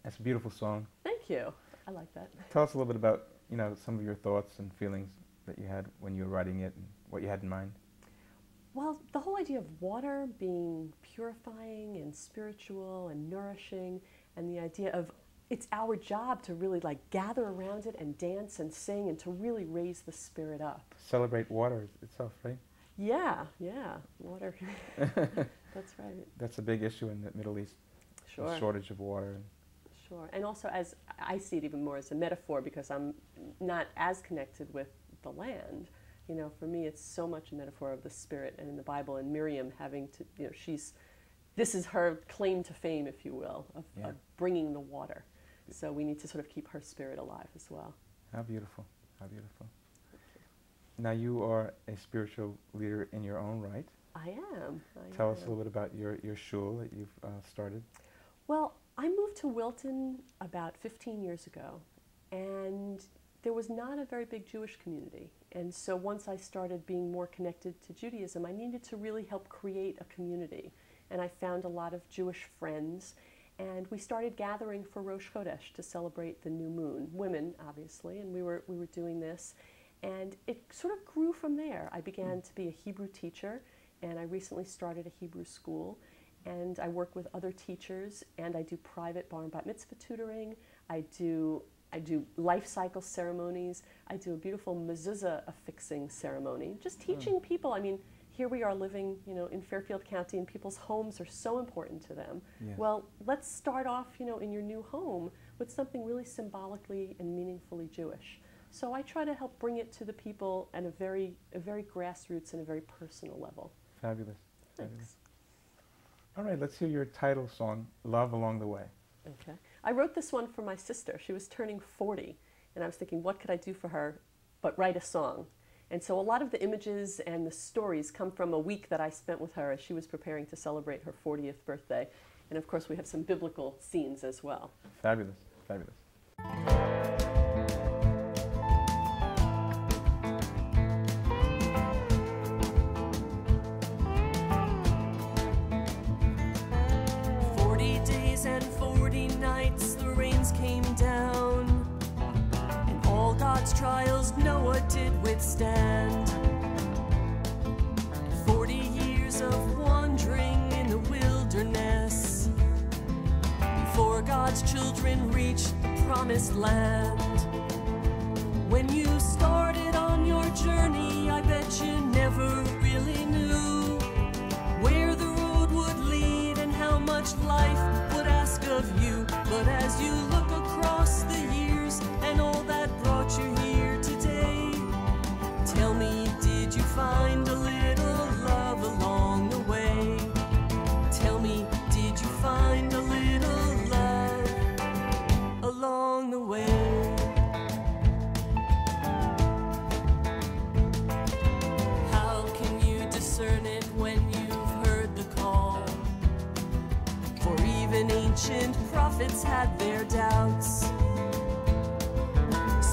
That's a beautiful song. Thank you. I like that. Tell us a little bit about, some of your thoughts and feelings that you had when you were writing it and what you had in mind. Well, the whole idea of water being purifying and spiritual and nourishing, and the idea of it's our job to really gather around it and dance and sing and to really raise the spirit up. Celebrate water itself, right? Yeah, water. That's right. That's a big issue in the Middle East. Sure. The shortage of water. Sure. And also, as I see it even more as a metaphor, because I'm not as connected with the land. For me, it's so much a metaphor of the spirit, and in the Bible, and Miriam having to, this is her claim to fame, if you will, of bringing the water. So we need to sort of keep her spirit alive as well. How beautiful, how beautiful. Now you are a spiritual leader in your own right. I am. Tell us a little bit about your shul that you've started. Well, I moved to Wilton about 15 years ago, and there was not a very big Jewish community. And so once I started being more connected to Judaism, I needed to really help create a community. And I found a lot of Jewish friends, and we started gathering for Rosh Chodesh to celebrate the new moon. Women, obviously, and we were doing this. And it sort of grew from there. I began to be a Hebrew teacher, and I recently started a Hebrew school. And I work with other teachers, and I do private bar and bat mitzvah tutoring. I do life cycle ceremonies. I do a beautiful mezuzah affixing ceremony. Just teaching people. I mean, here we are living, in Fairfield County, and people's homes are so important to them. Yes. Well, let's start off, in your new home with something really symbolically and meaningfully Jewish. So I try to help bring it to the people at a very grassroots and a very personal level. Fabulous. Thanks. Fabulous. All right, let's hear your title song, Love Along the Way. Okay. I wrote this one for my sister. She was turning 40, and I was thinking, what could I do for her but write a song? And so a lot of the images and the stories come from a week that I spent with her as she was preparing to celebrate her 40th birthday. And of course, we have some biblical scenes as well. Fabulous, fabulous. 40 days and 40 nights, the rains came down, and all God's trials Noah did withstand. 40 years of wandering in the wilderness before God's children reached the promised land. When you started on your journey, I bet you never really knew where the road would lead and how much life would ask of you. But as you look across the years and all that brought you here today, tell me, did you find a little love along the way? Tell me, did you find a little love along the way? How can you discern it when you've heard the call? For even ancient prophets had their doubts,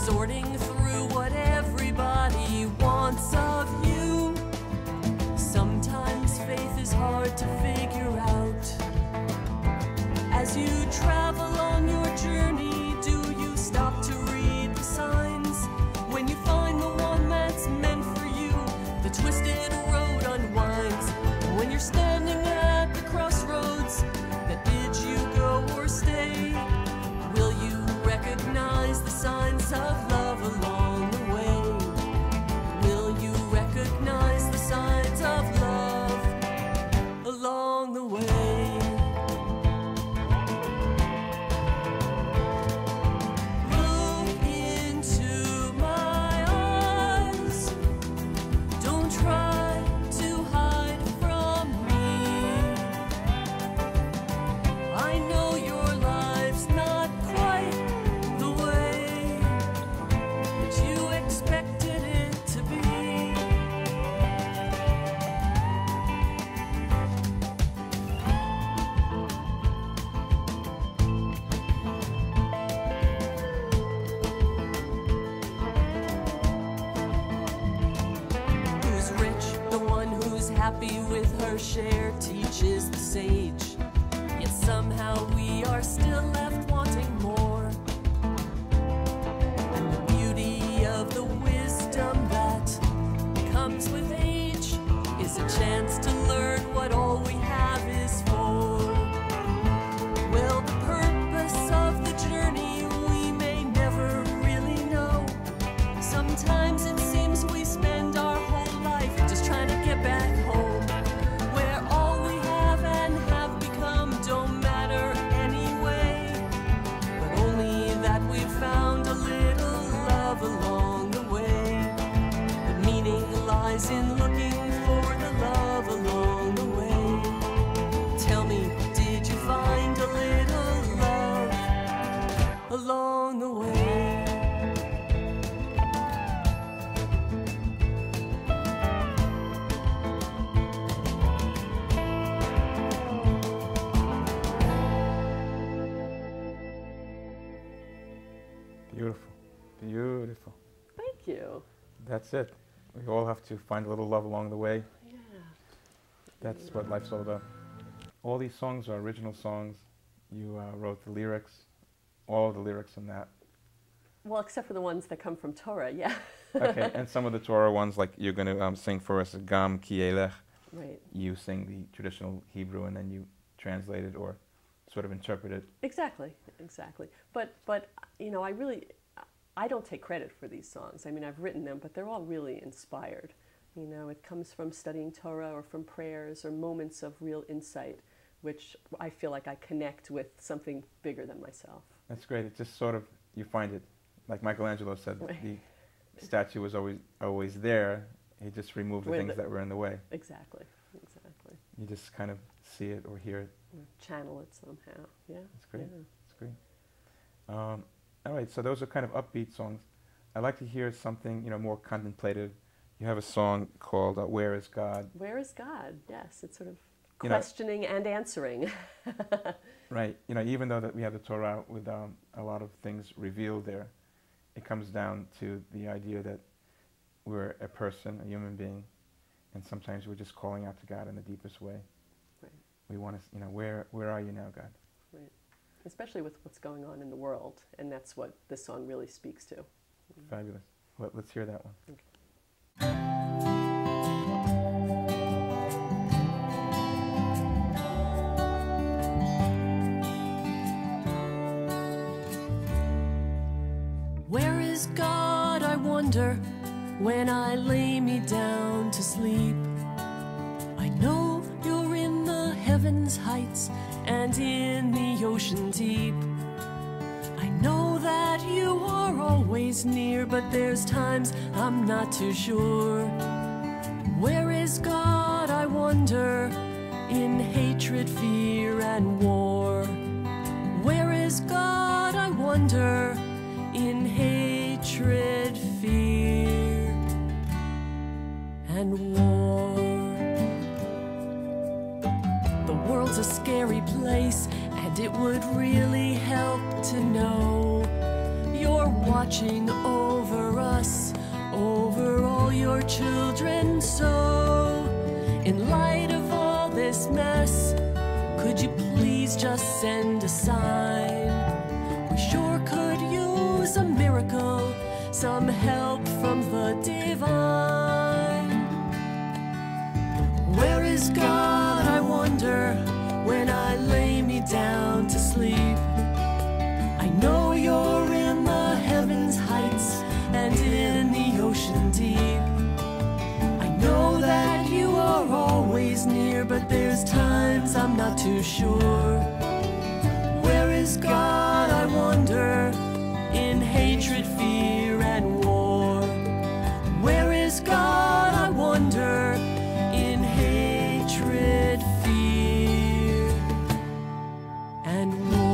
sorting through what everybody wants of you. Sometimes faith is hard to figure out. As you travel on your journey, do you stop to read the signs? When you find the one that's meant for you, the twisted road unwinds. When you're standing at the crossroads that bids you go or stay, will you recognize the signs of love along the way? Will you recognize the signs of love along the way? Look into my eyes. Don't try to hide from me. I know your life's not quite the way that you expected it to be. Who's rich? The one who's happy with her share, teaches the sage. Yet somehow we are still left wanting Beautiful. Beautiful. Thank you. That's it. We all have to find a little love along the way. Yeah. That's what life's all about. All these songs are original songs. You wrote the lyrics, all of the lyrics in that. Well, except for the ones that come from Torah, yeah. Okay, and some of the Torah ones, like you're going to sing for us, Gam Ki Elech. Right. You sing the traditional Hebrew and then you translate it or sort of interpret it. Exactly, exactly. But you know, I don't take credit for these songs. I mean, I've written them, but they're all really inspired. You know, it comes from studying Torah or from prayers or moments of real insight, which I feel like I connect with something bigger than myself. That's great. It's just sort of, you find it, like Michelangelo said, Right. the statue was always there. He just removed the things that were in the way. Exactly, exactly. You just kind of see it or hear it. Or channel it somehow, yeah. That's great. Yeah. That's great. All right, so those are kind of upbeat songs. I'd like to hear something, you know, more contemplative. You have a song called "Where Is God?" Where is God? Yes, it's sort of You know, questioning and answering. right. You know, even though that we have the Torah with a lot of things revealed there, it comes down to the idea that we're a person, a human being, and sometimes we're just calling out to God in the deepest way. Right. We want to, you know, where are you now, God? Right. Especially with what's going on in the world, and that's what this song really speaks to. Fabulous. Well, let's hear that one. Okay. Where is God, I wonder, when I lay me down to sleep? I know you're in the heavens heights and in the ocean deep. I know that you are always near, but there's times I'm not too sure. Where is God, I wonder, in hatred, fear, and war? Where is God, I wonder, in hatred, fear, and war? The world's a scary place, and it would really help to know you're watching over us, over all your children. So, in light of all this mess, could you please just send a sign? We sure could use a miracle, some help from the divine. Where is God, I wonder, when I lay me down to sleep? I know you're in the heavens heights and in the ocean deep. I know that you are always near, but there's times I'm not too sure. Where is God, I wonder, in hatred, fear, and war? Where is God, I wonder, in hatred, fear, and war?